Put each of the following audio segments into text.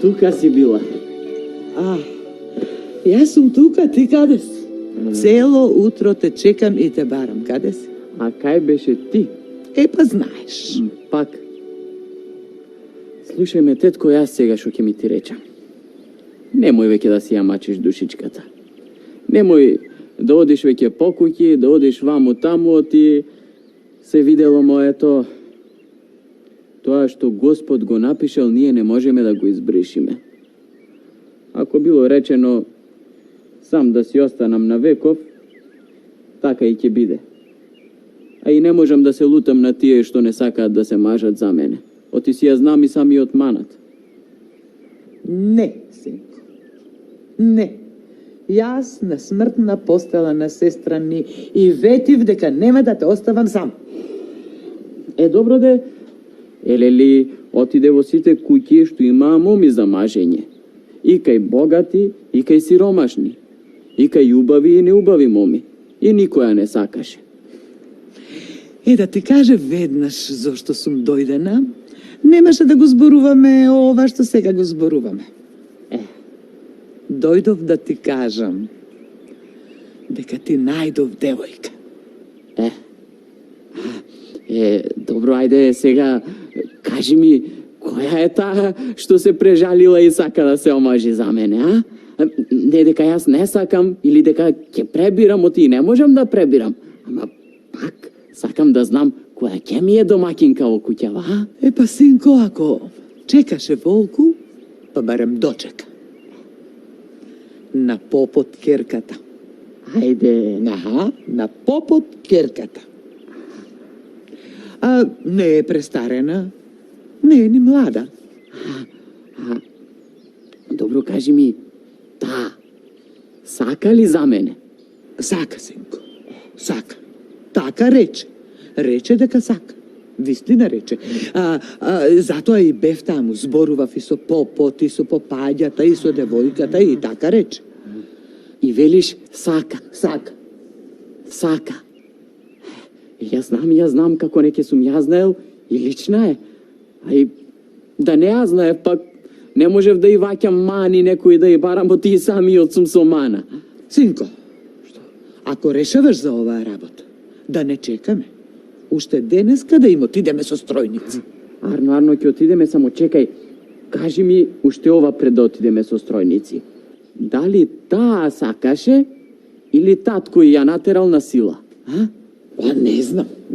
тука си била. Јас сум тука, ти каде си? Цело утро те чекам и те барам. Каде си? А кај беше ти? Па знаеш. Пак. Слушај ме, тетко, јас сега што ќе ми ти речам. Немој веќе да си ја мачиш душичката. Немој да одиш веќе по куќи, да одиш ваму таму, ти се видело моето. Тоа што Господ го напишал, ние не можеме да го избришиме. Ако било речено сам да си останам на веков, така и ќе биде. А и не можам да се лутам на тие што не сакаат да се мажат за мене. Оти си ја знам и самиот манат. Не, синко. Не. Јас на смртна постела на сестра ми и ветив дека нема да те оставам сам. Добро де, елели отиде во сите куќи што имаа моми за мажење. И кај богати, и кај сиромашни. И кај убави и неубави моми. И никоја не сакаше. Да ти каже веднаш зошто сум дојдена, немаше да го зборуваме ова што сега го зборуваме. Дојдов да ти кажам дека ти најдов девојка. Добро, ајде сега кажи ми која е таа што се прежалила и сака да се омажи за мене, а? Не дека јас не сакам или дека ќе пребирам, оти не можам да пребирам. Ама пак сакам да знам која ќе ми е домакинка во куќава, а? Па синко, ако чекаше волку, па барем дочека. На попот керката. Ајде. На попот керката. Не е престарена, не е ни млада. Добро, кажи ми, таа сака ли за мене? Сака, синко. Сака. Така рече. Рече дека сака. Вистина рече. Затоа и бев таму, зборував и со попот, и со попаѓата, и со девојката, и така рече. И велиш сака. Сака. Сака. Јас знам како неќе сум ја знаел и лична е. А и да не ја знаев, пак не можев да и ваќам мани некој да и барам, бо ти самиот сум со мана. Синко, ако решаваш за оваа работа, да не чекаме. Уште денеска да им отидеме со стројници. Арно, ќе отидеме, само чекај. Кажи ми уште ова пред да отидеме со стројници. Дали таа сакаше или татко ја натерал на сила?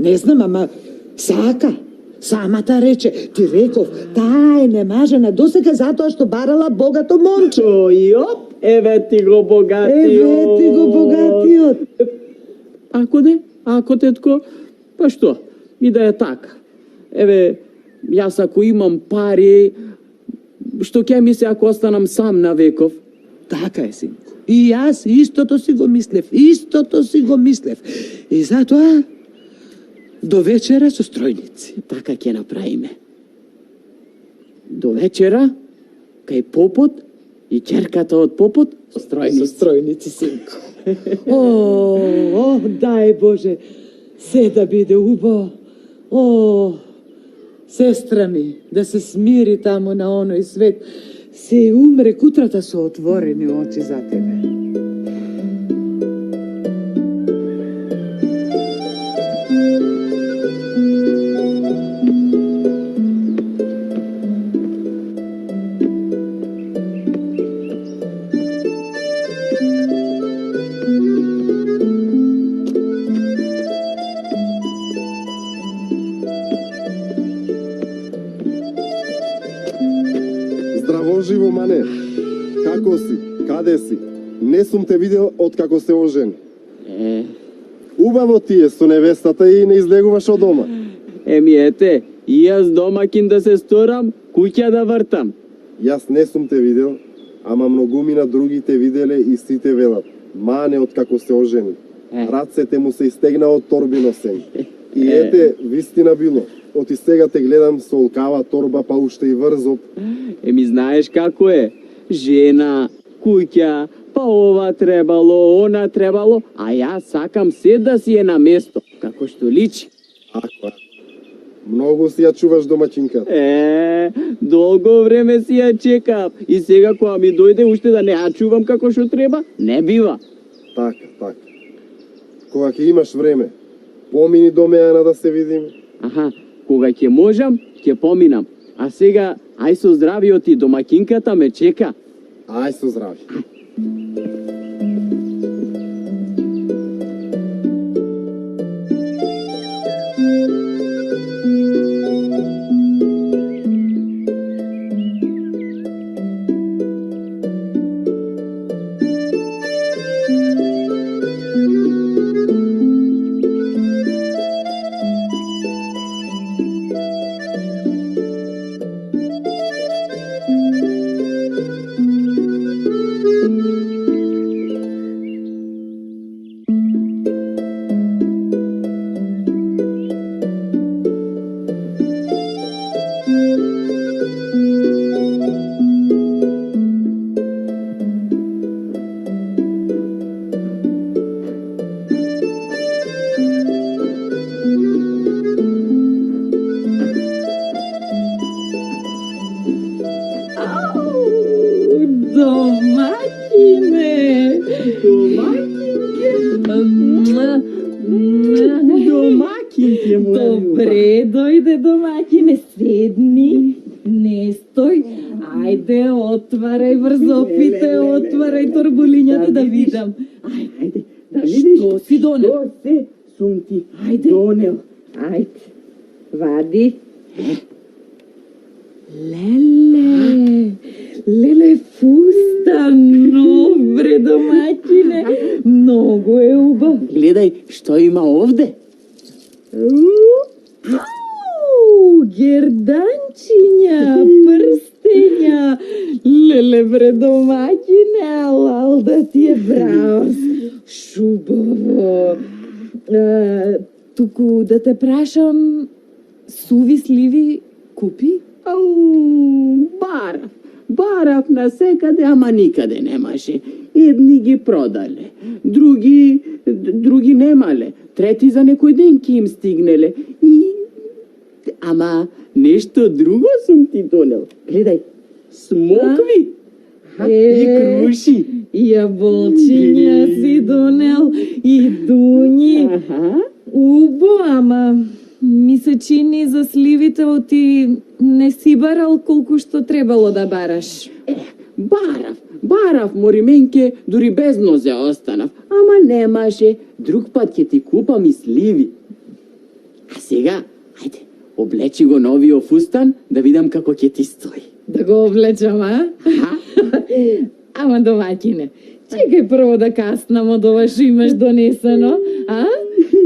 Не знам, ама сака. Самата рече. Ти реков, таа е немажена досега затоа што барала богато момче. Еве ти го богатиот. Ако тетко, па што? И да е така. Еве, јас ако имам пари, што ќе ми се ако останам сам на веков? Така е, синко. И јас истото си го мислев. И затоа до вечера со стројници. Така ќе направиме. До вечера, кај попот и ќерката од попот со стројници, синко. Дај Боже, се да биде убаво. Сестра ми, да се смири таму на оној свет. Се умре кутрата со отворени очи за тебе. Живо, мане, како си? Каде си? Не сум те видел од како се ожени. Убаво ти е со невестата и не излегуваш од дома. Ете, и јас домакин да се сторам, куќа да вртам. Јас не сум те видел, ама многумина други те виделе и сите велат. Мане од како се ожени. Рацете му се истегна од торби носени. И ете, вистина било. Оти сега те гледам со олкава торба, па уште и врзоп. Знаеш како е? Жена, куќа, па ова требало, она требало, а јас сакам се да си е на место, како што личи. Многу си ја чуваш домаќинката. Долго време си ја чекав. И сега кога ми дојде уште да не ја чувам како што треба, не бива. Така. Кога ќе имаш време, помини до мене да се видиме. Аха, кога ќе можам, ќе поминам. А сега, ај со здравиот ти, домаќинката ме чека. Ај со здрави. Домаќинке, добре дојде домаќине, седни, не стој. Ајде, отварај врзопите, отварај торбулињата да видам. Ајде, да видиш. Што си донел? Што се сум ти Ајде. донел? Ајде, вади. Леле, фустано, бре домаќине, многу е убав. Гледај што има овде. Ау, герданчиња, прстења, леле бре домаќине, алал да ти е браус, шубаво. Туку да те прашам, суви сливи купи? Ау, барав на секаде, ама никаде немаше. Едни ги продале, други немале, трети за некој ден ки им стигнеле. Ама нешто друго сум ти донел. Гледај, смокви и круши. Јаболчиња си донел и дуњи. Убо, ама ми се чини за сливите оти не си барал колку што требало да бараш. Барав, морименке, дури без нозе останав. Ама немаше, друг пат ќе ти купам и сливи. А сега, ајде, облечи го новиот фустан, да видам како ќе ти стои. Да го облечам, а? Ама домаќине, чекај прво да каснам од ова што имаш донесено, а?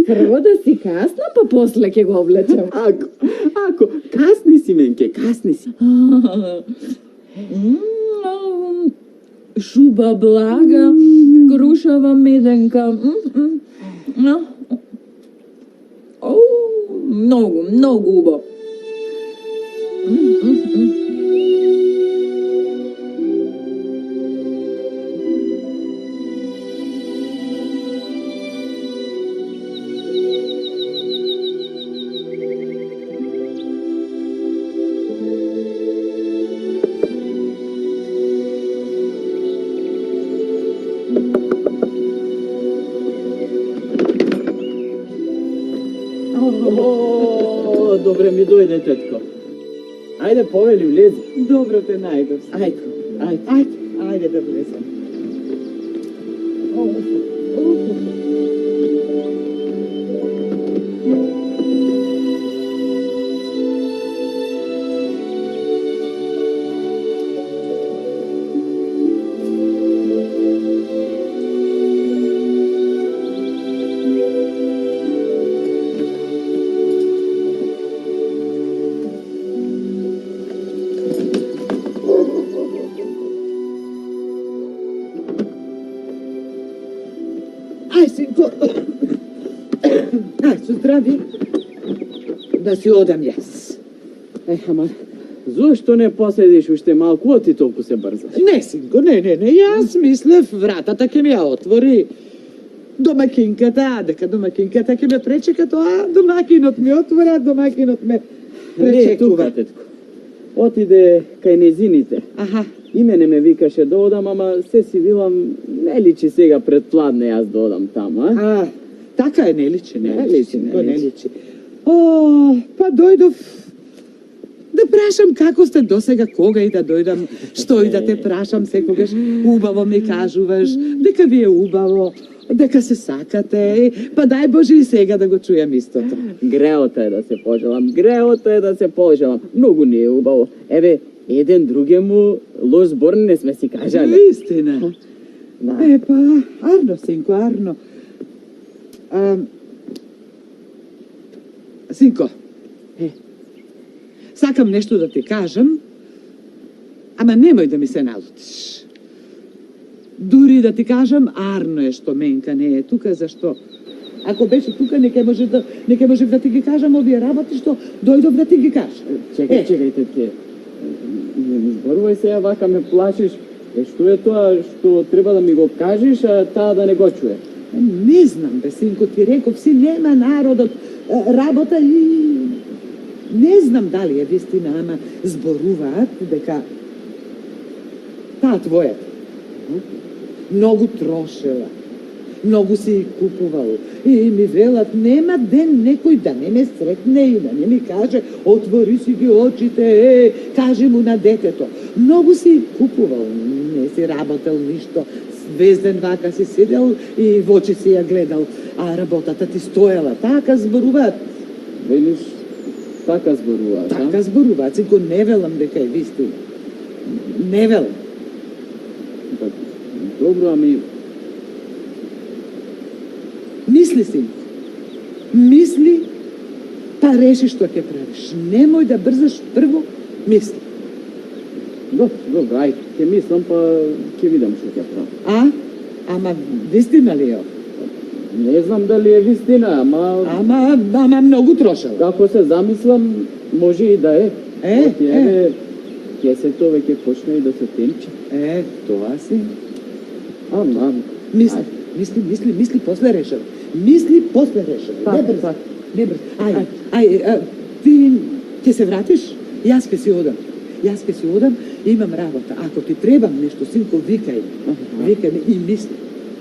Прво да си касна, па после ќе го облечам. Ако, касни си, менке, касни си. Шуба блага, крушава меденка. Многу убав. Добре ми дојде, тетко. Ајде, повели, влези. Добро те најдов. Ајде. Да влезам. Ај, синко. Ај, со здрави. Да си одам јас. Ама, зошто не поседиш уште малку, оти толку се брзаш? Не, синко, не. Јас мислев вратата ќе ми ја отвори домакинката, а дека домакинката ќе ме пречека, тоа домакинот ми отвора, домакинот ме Не е пречекува. тука, тетко. Отиде кај незините. Аха, И мене ме викаше да одам, ама се си вилам, не личи сега пред пладне јас да одам таму, а? така е, не личи, Не личи, не не личи. личи. О, па дојдов да прашам како сте досега, кога и да дојдам, што и да те прашам секогаш, убаво ми кажуваш, дека ви е убаво, дека се сакате, па дај Боже и сега да го чујам истото. Греото е да се пожелам, греото е да се пожелам. Многу не е убаво. Еве, еден другему лош збор не сме си кажале. Вистина. Да. Па, арно, синко, арно. Синко, сакам нешто да ти кажам, ама немој да ми се налутиш. Дури да ти кажам, арно е што Менка не е тука, зашто ако беше тука, не ќе можев да ти ги кажам овие работи што дојдов да ти ги кажам. Чекај, тетке. Не ми зборувај сега вака ме плашиш. Што е тоа што треба да ми го кажеш, а таа да не го чуе? Не знам, бе, синко, ти реков си, нема народот работа и не знам дали е вистина, ама зборуваат дека таа твојата многу трошела, многу си купувал и ми велат нема ден некој да не ме сретне и да не ми каже отвори си ги очите, кажи му на детето. Многу си купувал, не си работел ништо, свезден вака си седел и во очи си ја гледал, а работата ти стоела. Така зборуваат. Велиш, така зборуваат, Така зборуваат, синко, не велам дека е вистина. Не велам. Добро, ами Мисли, синко. Мисли, па реши што ќе правиш. Немој да брзаш, прво мисли. добро, ај, ќе мислам, па ќе видам што ќе правам. Ама вистина ли е? Не знам дали е вистина, ама Ама многу трошела. како се замислам, може и да е. Оти, еве, кесето веќе почна и да се тенче. Тоа си. Ама, Мисли, после решава. Мисли, после решава. Така, Не брз. така. Не брз. Ти ќе се вратиш? Јас ќе си одам. Имам работа. Ако ти требам нешто, синко, викај. Викај ми и мисли.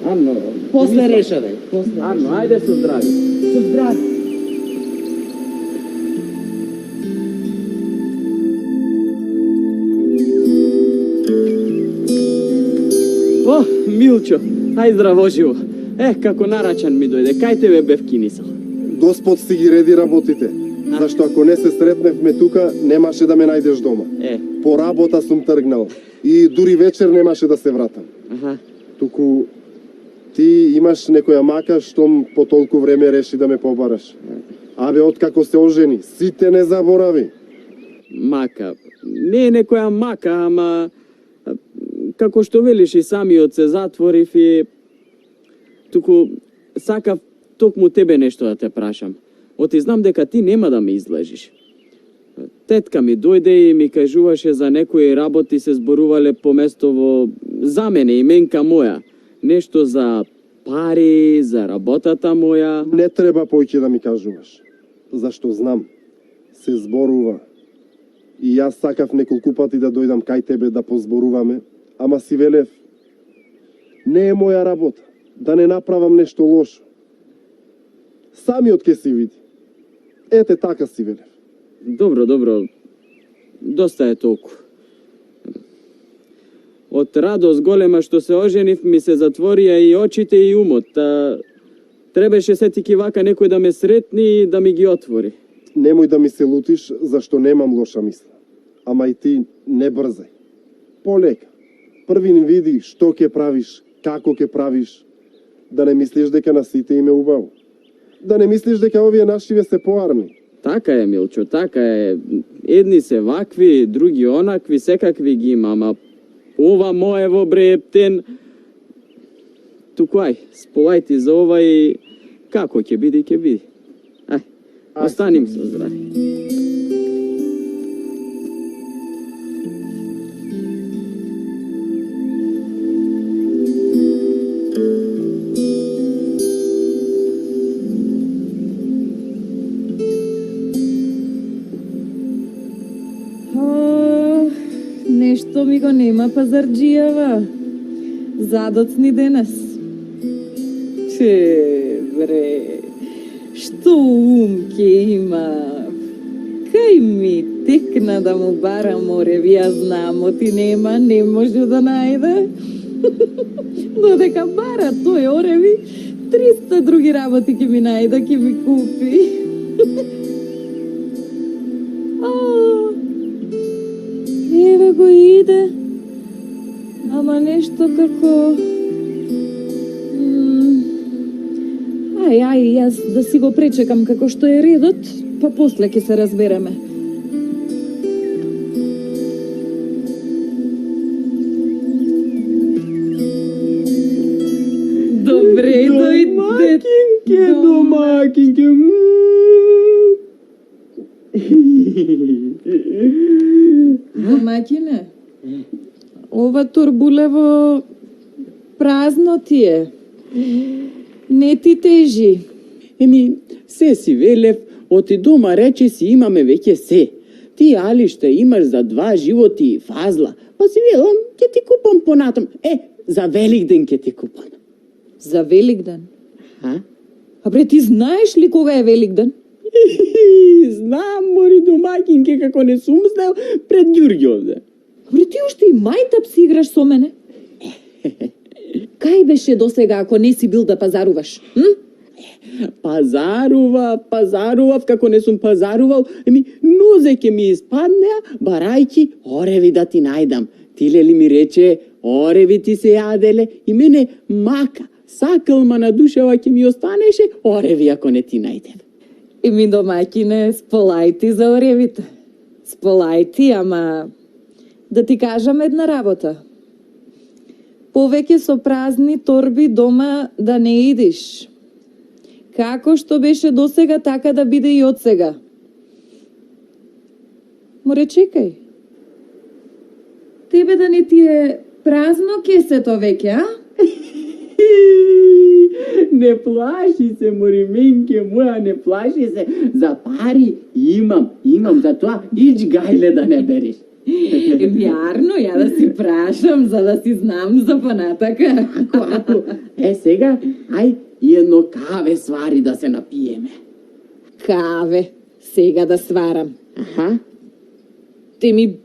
Ано, После мислам. решавај. Ано, ајде со здрави. Со здрави. О, Милчо, ај здраво живо. Како нарачан ми дојде, кај тебе бев кинисал? Господ си ги реди работите. Зашто ако не се сретневме тука, немаше да ме најдеш дома. По работа сум тргнал и дури вечер немаше да се вратам. Аха. Туку ти имаш некоја мака штом по толку време реши да ме побараш. Абе, откако се ожени, сите не заборави. Мака. Не е некоја мака, ама како што велиш и самиот се затворив и туку сакав токму тебе нешто да те прашам. Оти знам дека ти нема да ме излежиш. Тетка ми дојде и ми кажуваше за некои работи се зборувале по место во за мене именка моја. Нешто за пари, за работата моја. Не треба поќе да ми кажуваш. Зашто знам, се зборува. И јас сакав неколку пати да дојдам кај тебе да позборуваме, ама си велев, не е моја работа, да не направам нешто лошо. Самиот ке си види. Ете така си велев. Добро. Доста е толку. Од радост голема што се оженив ми се затворија и очите и умот. Требаше сетики вака некој да ме сретни и да ми ги отвори. Немој да ми се лутиш, зашто немам лоша мисла. Ама и ти не брзај. Полека. Први ни види што ќе правиш, како ќе правиш. Да не мислиш дека на сите им е убаво. Да не мислиш дека овие нашиве се поарни. Така е, Милчо, така е. Едни се вакви, други онакви, секакви ги има, ама ова моево бре ептен. Туку ај, сполај ти за ова и како ќе биде, ќе биде. Ај, останим со здрави. го нема пазарджијава. Задоцни денес. Бре, што ум ке има. Кај ми текна да му барам ореви, ја знам, оти нема, не може да најде. Додека бара тој ореви, 300 други работи ќе ми најде, ќе ми купи. Еве го иде. Ама нешто како... Ај, јас да си го пречекам како што е редот, па после ќе се разбереме. Добре, дојде. Домакинке. Домакине, ова турбулево празно ти е. Не ти тежи. Еми, се си велев, оти дома рече си имаме веќе се. Ти али што имаш за 2 животи и фазла, па си велам, ќе ти купам понатам. За Великден ќе ти купам. За Великден? А? А бре, ти знаеш ли кога е Великден? Знам, мори домакинке, како не сум знаел пред Ѓурѓовде. Бре, ти уште и мајтап си играш со мене? Кај беше досега ако не си бил да пазаруваш? Пазарував, како не сум пазарувал, нозе ќе ми испаднеа, барајки ореви да ти најдам. Тиле ли ми рече, ореви ти се јаделе, и мене мака, сакалма на душева ќе ми останеше, ореви ако не ти најдем. Еми, домакине, сполај ти за оревите. Сполај ти, ама да ти кажам една работа. Повеќе со празни торби дома да не идиш. Како што беше досега, така да биде и од сега. Море, чекај. Тебе да не ти е празно кесето веќе, а? Не плаши се, морименке моја, не плаши се. За пари имам, за тоа ич гајле да не бериш. Вярно, ја да си прашам, за да си знам за понатака. Ако. Сега, ај, и едно каве свари да се напиеме. Каве, сега да сварам. Аха. Те ми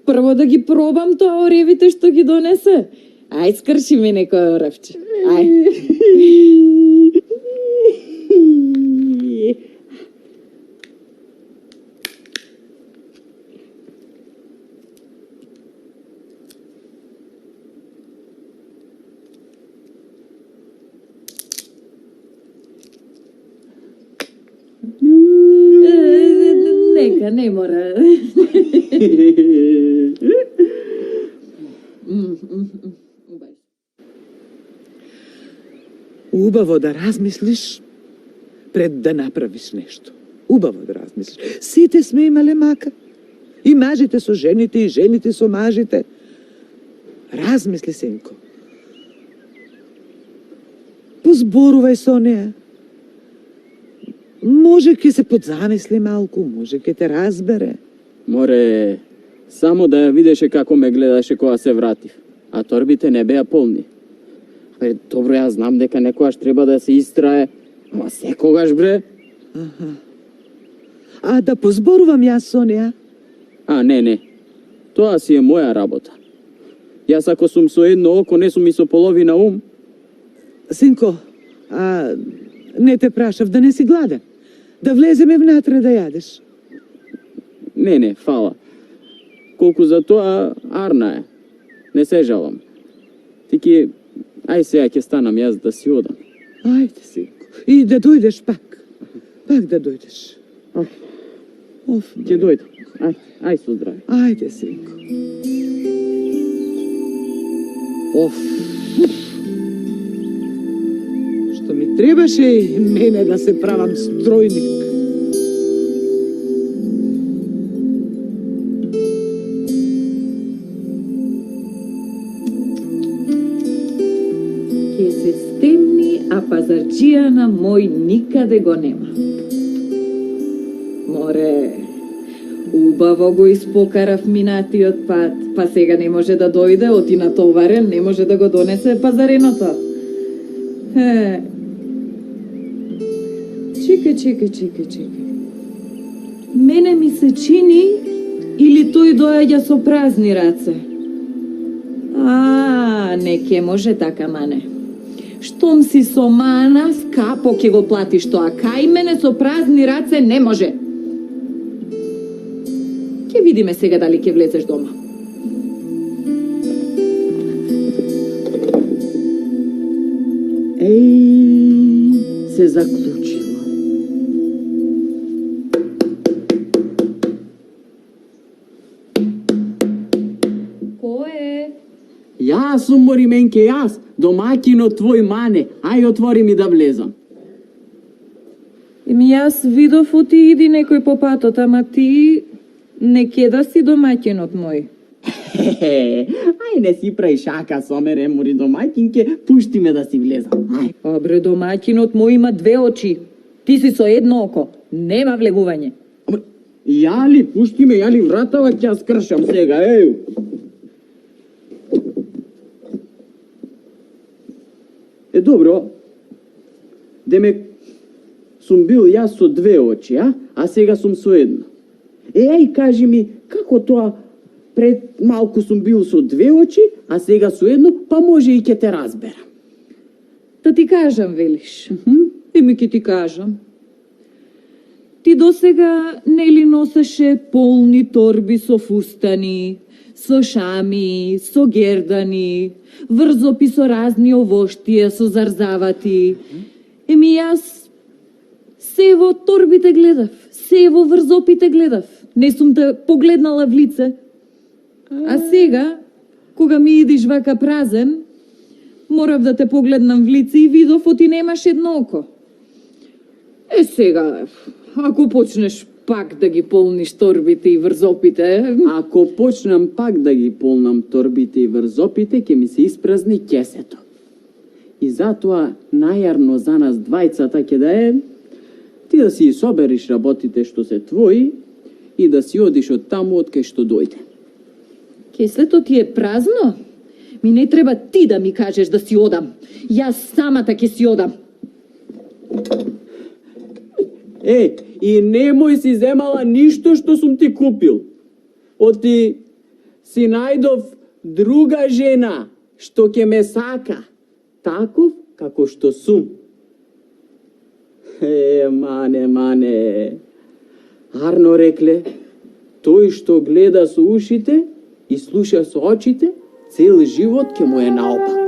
прво да ги пробам тоа оревите што ги донесе. Ај, скрши ми некој оревче. Ај. Нека, не мора. Убаво да размислиш пред да направиш нешто. Убаво да размислиш. Сите сме имале мака. И мажите со жените, и жените со мажите. Размисли, синко. Позборувај со неа. Може ке се подзамисли малку, може ке те разбере. Море, само да ја видеше како ме гледаше кога се вратив. А торбите не беа полни. Добро, јас знам дека некојаш треба да се истрае, ама секогаш, бре. А да позборувам јас со неа? Не. Тоа си е моја работа. Јас ако сум со едно око, не сум и со половина ум. Синко, не те прашав да не си гладен. Да влеземе внатре да јадеш. Не, фала. Колку за тоа, арна е. Не се жалам. Тики, ај сега ќе станам јас да си одам. Ајде, синко. И да дојдеш пак. Пак да дојдеш. Ќе дојдам. Ај со здраве. Ајде, синко. Што ми требаше и мене да се правам стројник. Ке се стемни, а пазарджија на мој никаде го нема. Море, Убаво го испокарав минатиот пат, па сега не може да дојде, оти натоварен, не може да го донесе пазареното. Чекај. Мене ми се чини, или тој доаѓа со празни раце? Не ке може така, мане. Штом си со мана, скапо ќе го платиш тоа, кај мене со празни раце не може. Ќе видиме сега дали ќе влезеш дома. Се заклучила. Кој е? Јас сум Морименке, јас, домаќинот твој мане. Ај, отвори ми да влезам. Јас видов оти иди некој по патот, ама ти не ке да си домаќинот мој. Ај, не си прај шака со мене, Мори домаќинке, пушти ме да си влезам. Ај. Обре, домаќинот мој има две очи. Ти си со едно око. Нема влегување. Ама, јали, пушти ме, јали вратава ќе ја скршам сега, еј. Добро. Демек, сум бил јас со две очи, а сега сум со едно. Ај, кажи ми, како тоа пред малку сум бил со две очи, а сега со едно, па може и ќе те разберам. Да ти кажам, велиш. Еми ќе ти кажам. Ти досега нели носеше полни торби со фустани, со шами, со гердани, врзопи со разни овоштија, со зарзавати. Еми јас се во торбите гледав, се во врзопите гледав. Не сум те погледнала в лице. А сега, кога ми идиш вака празен, морав да те погледнам в лице и видов оти немаш едно око. Сега, ако почнеш пак да ги полниш торбите и врзопите... Ако почнам пак да ги полнам торбите и врзопите, ќе ми се испразни кесето. И затоа најарно за нас двајцата ќе да е ти да си собериш работите што се твои и да си одиш од таму од кај што дојде. Кеслето ти е празно? Ми не треба ти да ми кажеш да си одам. Јас самата ќе си одам. И немој си земала ништо што сум ти купил. Оти си најдов друга жена што ќе ме сака, таков како што сум. Мане. Арно рекле, тој што гледа со ушите и слуша со очите, цел живот ќе му е наопак.